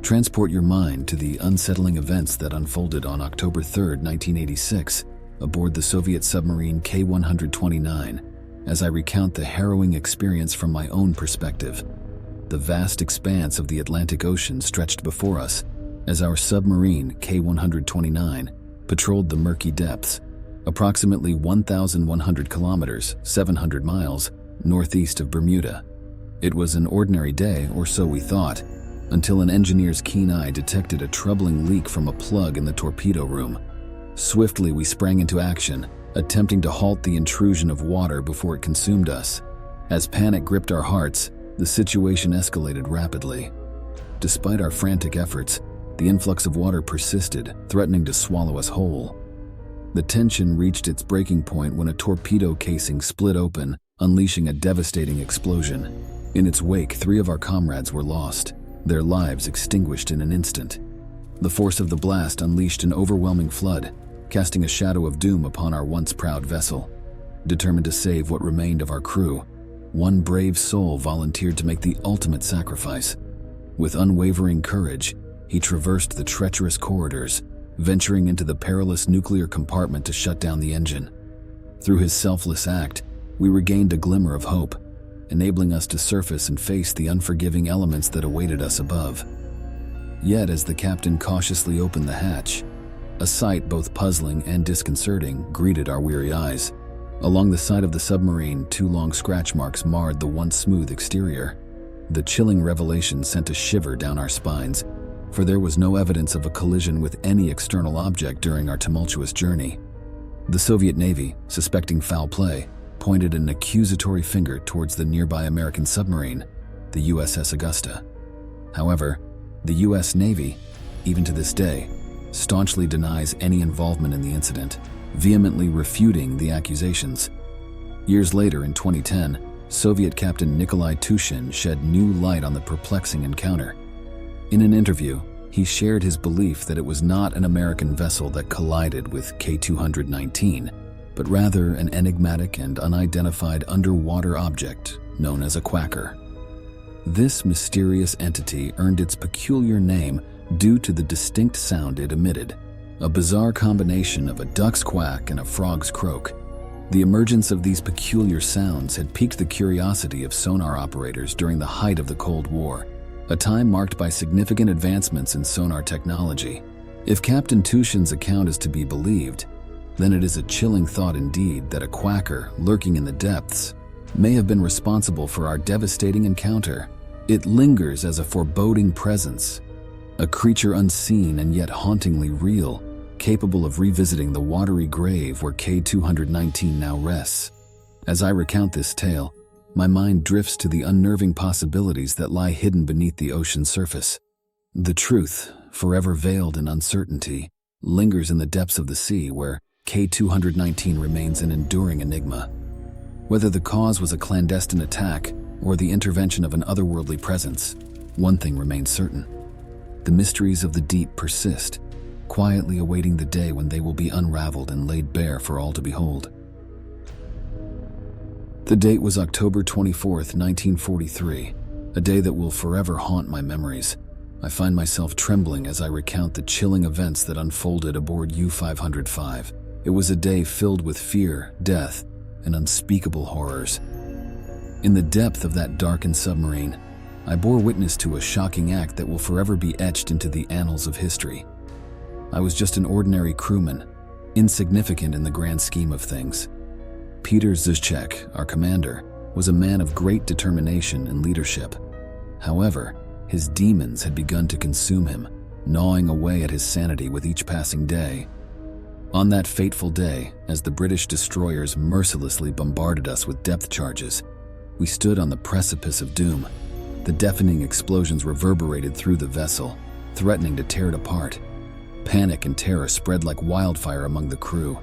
Transport your mind to the unsettling events that unfolded on October 3, 1986, aboard the Soviet submarine K-129, as I recount the harrowing experience from my own perspective. The vast expanse of the Atlantic Ocean stretched before us as our submarine K-129 patrolled the murky depths, approximately 1,100 kilometers, 700 miles, northeast of Bermuda. It was an ordinary day, or so we thought, until an engineer's keen eye detected a troubling leak from a plug in the torpedo room. Swiftly, we sprang into action, attempting to halt the intrusion of water before it consumed us. As panic gripped our hearts, the situation escalated rapidly. Despite our frantic efforts, the influx of water persisted, threatening to swallow us whole. The tension reached its breaking point when a torpedo casing split open, unleashing a devastating explosion. In its wake, 3 of our comrades were lost, their lives extinguished in an instant. The force of the blast unleashed an overwhelming flood, casting a shadow of doom upon our once proud vessel. Determined to save what remained of our crew, one brave soul volunteered to make the ultimate sacrifice. With unwavering courage, he traversed the treacherous corridors, venturing into the perilous nuclear compartment to shut down the engine. Through his selfless act, we regained a glimmer of hope, enabling us to surface and face the unforgiving elements that awaited us above. Yet, as the captain cautiously opened the hatch, a sight both puzzling and disconcerting greeted our weary eyes. Along the side of the submarine, 2 long scratch marks marred the once smooth exterior. The chilling revelation sent a shiver down our spines, for there was no evidence of a collision with any external object during our tumultuous journey. The Soviet Navy, suspecting foul play, pointed an accusatory finger towards the nearby American submarine, the USS Augusta. However, the U.S. Navy, even to this day, staunchly denies any involvement in the incident, vehemently refuting the accusations. Years later, in 2010, Soviet Captain Nikolai Tushin shed new light on the perplexing encounter. In an interview, he shared his belief that it was not an American vessel that collided with K-219, but rather an enigmatic and unidentified underwater object known as a quacker. This mysterious entity earned its peculiar name due to the distinct sound it emitted, a bizarre combination of a duck's quack and a frog's croak. The emergence of these peculiar sounds had piqued the curiosity of sonar operators during the height of the Cold War, a time marked by significant advancements in sonar technology. If Captain Tushin's account is to be believed, then it is a chilling thought indeed that a quacker lurking in the depths may have been responsible for our devastating encounter. It lingers as a foreboding presence, a creature unseen and yet hauntingly real, capable of revisiting the watery grave where K-219 now rests. As I recount this tale, my mind drifts to the unnerving possibilities that lie hidden beneath the ocean's surface. The truth, forever veiled in uncertainty, lingers in the depths of the sea where K-219 remains an enduring enigma. Whether the cause was a clandestine attack or the intervention of an otherworldly presence, one thing remains certain. The mysteries of the deep persist, quietly awaiting the day when they will be unraveled and laid bare for all to behold. The date was October 24th, 1943, a day that will forever haunt my memories. I find myself trembling as I recount the chilling events that unfolded aboard U-505. It was a day filled with fear, death, and unspeakable horrors. In the depth of that darkened submarine, I bore witness to a shocking act that will forever be etched into the annals of history. I was just an ordinary crewman, insignificant in the grand scheme of things. Peter Zizek, our commander, was a man of great determination and leadership. However, his demons had begun to consume him, gnawing away at his sanity with each passing day. On that fateful day, as the British destroyers mercilessly bombarded us with depth charges, we stood on the precipice of doom. The deafening explosions reverberated through the vessel, threatening to tear it apart. Panic and terror spread like wildfire among the crew.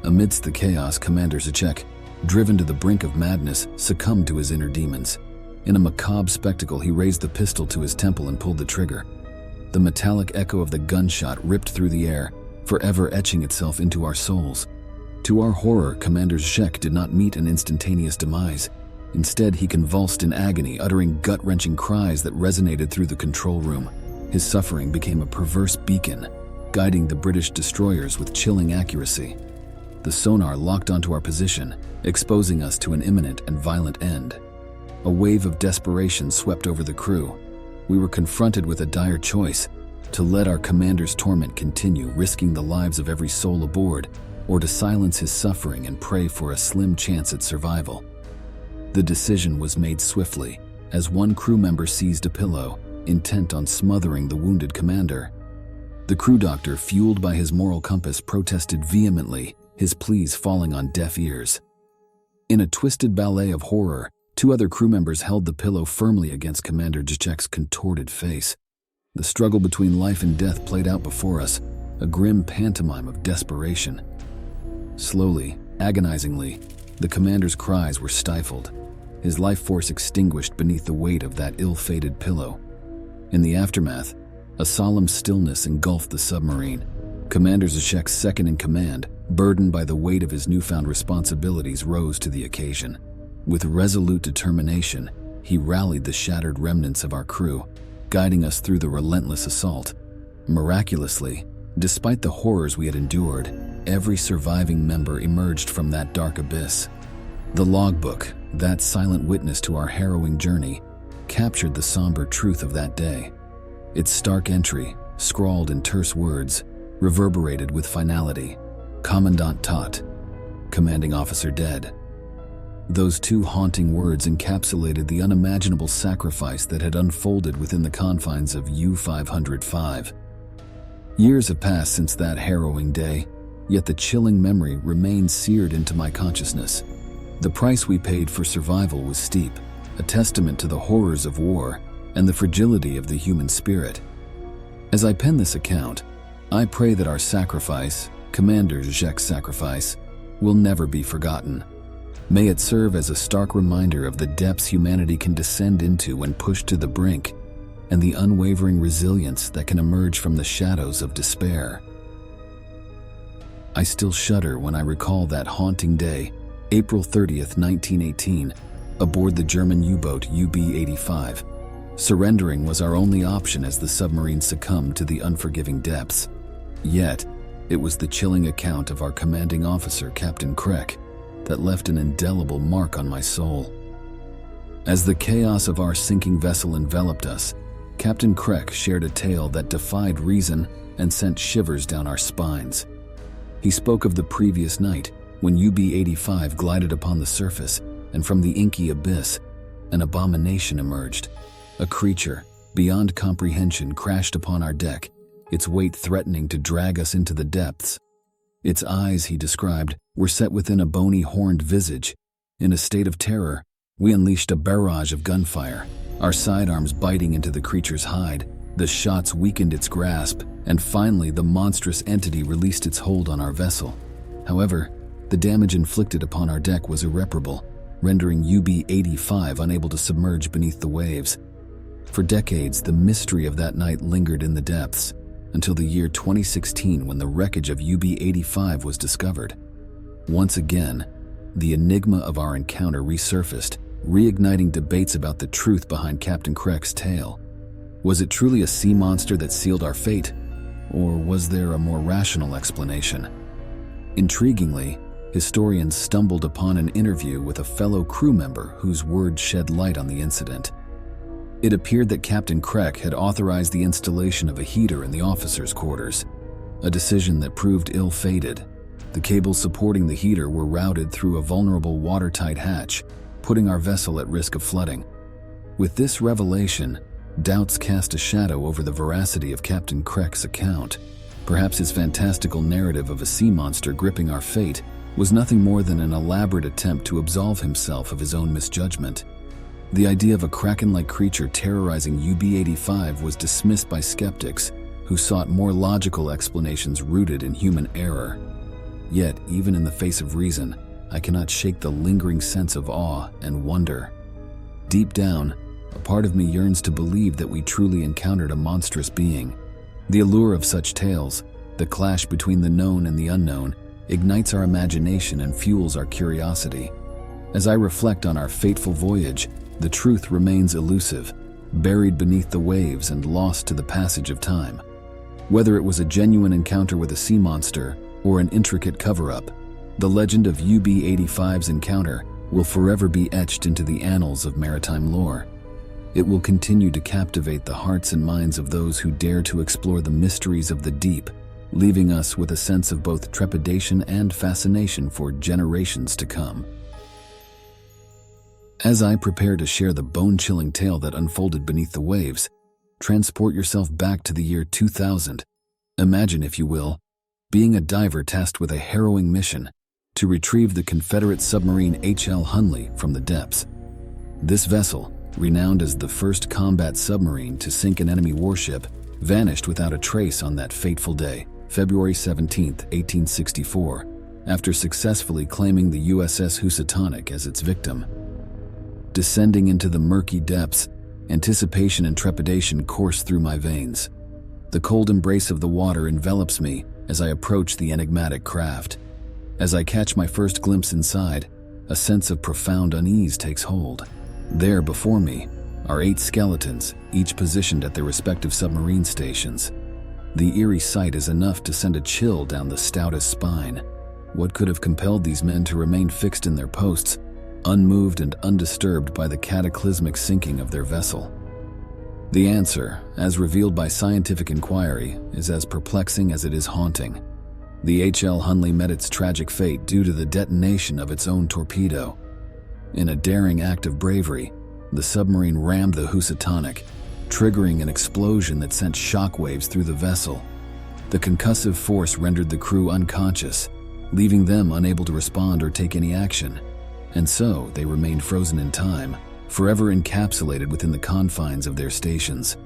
Amidst the chaos, Commander Zizek, driven to the brink of madness, succumbed to his inner demons. In a macabre spectacle, he raised the pistol to his temple and pulled the trigger. The metallic echo of the gunshot ripped through the air, forever etching itself into our souls. To our horror, Commander Zizek did not meet an instantaneous demise. Instead, he convulsed in agony, uttering gut-wrenching cries that resonated through the control room. His suffering became a perverse beacon, guiding the British destroyers with chilling accuracy. The sonar locked onto our position, exposing us to an imminent and violent end. A wave of desperation swept over the crew. We were confronted with a dire choice: to let our commander's torment continue, risking the lives of every soul aboard, or to silence his suffering and pray for a slim chance at survival. The decision was made swiftly, as one crew member seized a pillow, intent on smothering the wounded commander. The crew doctor, fueled by his moral compass, protested vehemently, his pleas falling on deaf ears. In a twisted ballet of horror, 2 other crew members held the pillow firmly against Commander Jacek's contorted face. The struggle between life and death played out before us, a grim pantomime of desperation. Slowly, agonizingly, the commander's cries were stifled, his life force extinguished beneath the weight of that ill-fated pillow. In the aftermath, a solemn stillness engulfed the submarine. Commander Jacek's second-in-command, burdened by the weight of his newfound responsibilities, rose to the occasion. With resolute determination, he rallied the shattered remnants of our crew, guiding us through the relentless assault. Miraculously, despite the horrors we had endured, every surviving member emerged from that dark abyss. The logbook, that silent witness to our harrowing journey, captured the somber truth of that day. Its stark entry, scrawled in terse words, reverberated with finality: Commandant Tot, commanding officer dead. Those 2 haunting words encapsulated the unimaginable sacrifice that had unfolded within the confines of U-505. Years have passed since that harrowing day, yet the chilling memory remains seared into my consciousness. The price we paid for survival was steep, a testament to the horrors of war and the fragility of the human spirit. As I pen this account, I pray that our sacrifice, Commander Jacek's sacrifice, will never be forgotten. May it serve as a stark reminder of the depths humanity can descend into when pushed to the brink, and the unwavering resilience that can emerge from the shadows of despair. I still shudder when I recall that haunting day, April 30th, 1918, aboard the German U-boat UB-85. Surrendering was our only option as the submarine succumbed to the unforgiving depths. Yet, it was the chilling account of our commanding officer, Captain Krek, that left an indelible mark on my soul. As the chaos of our sinking vessel enveloped us, Captain Krek shared a tale that defied reason and sent shivers down our spines. He spoke of the previous night, when UB-85 glided upon the surface, and from the inky abyss, an abomination emerged. A creature, beyond comprehension, crashed upon our deck, its weight threatening to drag us into the depths. Its eyes, he described, were set within a bony, horned visage. In a state of terror, we unleashed a barrage of gunfire, our sidearms biting into the creature's hide. The shots weakened its grasp, and finally the monstrous entity released its hold on our vessel. However, the damage inflicted upon our deck was irreparable, rendering UB-85 unable to submerge beneath the waves. For decades, the mystery of that night lingered in the depths, until the year 2016, when the wreckage of UB-85 was discovered. Once again, the enigma of our encounter resurfaced, reigniting debates about the truth behind Captain Krek's tale. Was it truly a sea monster that sealed our fate, or was there a more rational explanation? Intriguingly, historians stumbled upon an interview with a fellow crew member whose words shed light on the incident. It appeared that Captain Krek had authorized the installation of a heater in the officers' quarters, a decision that proved ill-fated. The cables supporting the heater were routed through a vulnerable watertight hatch, putting our vessel at risk of flooding. With this revelation, doubts cast a shadow over the veracity of Captain Krek's account. Perhaps his fantastical narrative of a sea monster gripping our fate was nothing more than an elaborate attempt to absolve himself of his own misjudgment. The idea of a kraken-like creature terrorizing UB-85 was dismissed by skeptics who sought more logical explanations rooted in human error. Yet, even in the face of reason, I cannot shake the lingering sense of awe and wonder. Deep down, a part of me yearns to believe that we truly encountered a monstrous being. The allure of such tales, the clash between the known and the unknown, ignites our imagination and fuels our curiosity. As I reflect on our fateful voyage, the truth remains elusive, buried beneath the waves and lost to the passage of time. Whether it was a genuine encounter with a sea monster or an intricate cover-up, the legend of UB-85's encounter will forever be etched into the annals of maritime lore. It will continue to captivate the hearts and minds of those who dare to explore the mysteries of the deep, leaving us with a sense of both trepidation and fascination for generations to come. As I prepare to share the bone-chilling tale that unfolded beneath the waves, transport yourself back to the year 2000. Imagine, if you will, being a diver tasked with a harrowing mission to retrieve the Confederate submarine H.L. Hunley from the depths. This vessel, renowned as the first combat submarine to sink an enemy warship, vanished without a trace on that fateful day, February 17, 1864, after successfully claiming the USS Housatonic as its victim. Descending into the murky depths, anticipation and trepidation course through my veins. The cold embrace of the water envelops me as I approach the enigmatic craft. As I catch my first glimpse inside, a sense of profound unease takes hold. There before me are 8 skeletons, each positioned at their respective submarine stations. The eerie sight is enough to send a chill down the stoutest spine. What could have compelled these men to remain fixed in their posts, unmoved and undisturbed by the cataclysmic sinking of their vessel? The answer, as revealed by scientific inquiry, is as perplexing as it is haunting. The H.L. Hunley met its tragic fate due to the detonation of its own torpedo. In a daring act of bravery, the submarine rammed the Housatonic, triggering an explosion that sent shockwaves through the vessel. The concussive force rendered the crew unconscious, leaving them unable to respond or take any action. And so they remained frozen in time, forever encapsulated within the confines of their stations.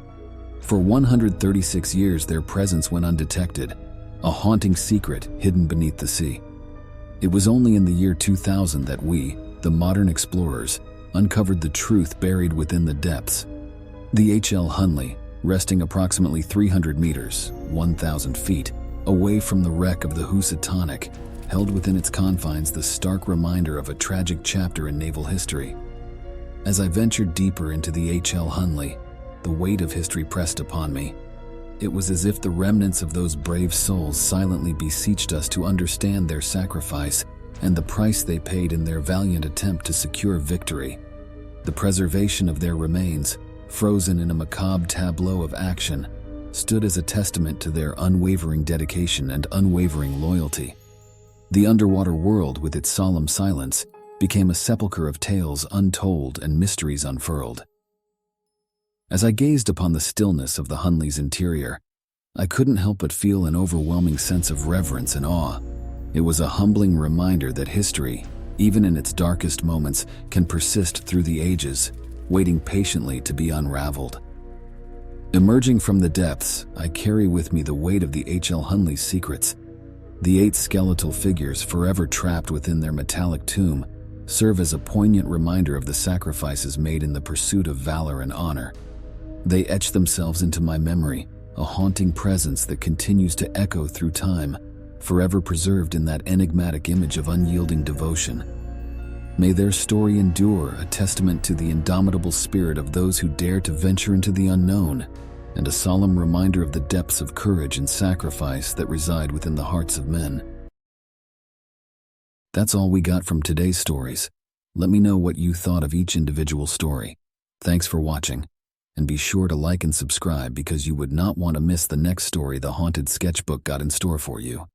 For 136 years their presence went undetected, a haunting secret hidden beneath the sea. It was only in the year 2000 that we, the modern explorers, uncovered the truth buried within the depths. The H.L. Hunley, resting approximately 300 meters, 1,000 feet, away from the wreck of the Housatonic, held within its confines the stark reminder of a tragic chapter in naval history. As I ventured deeper into the H.L. Hunley, the weight of history pressed upon me. It was as if the remnants of those brave souls silently beseeched us to understand their sacrifice and the price they paid in their valiant attempt to secure victory. The preservation of their remains, frozen in a macabre tableau of action, stood as a testament to their unwavering dedication and unwavering loyalty. The underwater world, with its solemn silence, became a sepulchre of tales untold and mysteries unfurled. As I gazed upon the stillness of the Hunley's interior, I couldn't help but feel an overwhelming sense of reverence and awe. It was a humbling reminder that history, even in its darkest moments, can persist through the ages, waiting patiently to be unraveled. Emerging from the depths, I carry with me the weight of the H.L. Hunley's secrets. The 8 skeletal figures forever trapped within their metallic tomb serve as a poignant reminder of the sacrifices made in the pursuit of valor and honor. They etch themselves into my memory, a haunting presence that continues to echo through time, forever preserved in that enigmatic image of unyielding devotion. May their story endure, a testament to the indomitable spirit of those who dare to venture into the unknown, and a solemn reminder of the depths of courage and sacrifice that reside within the hearts of men. That's all we got from today's stories. Let me know what you thought of each individual story. Thanks for watching, and be sure to like and subscribe because you would not want to miss the next story the Haunted Sketchbook got in store for you.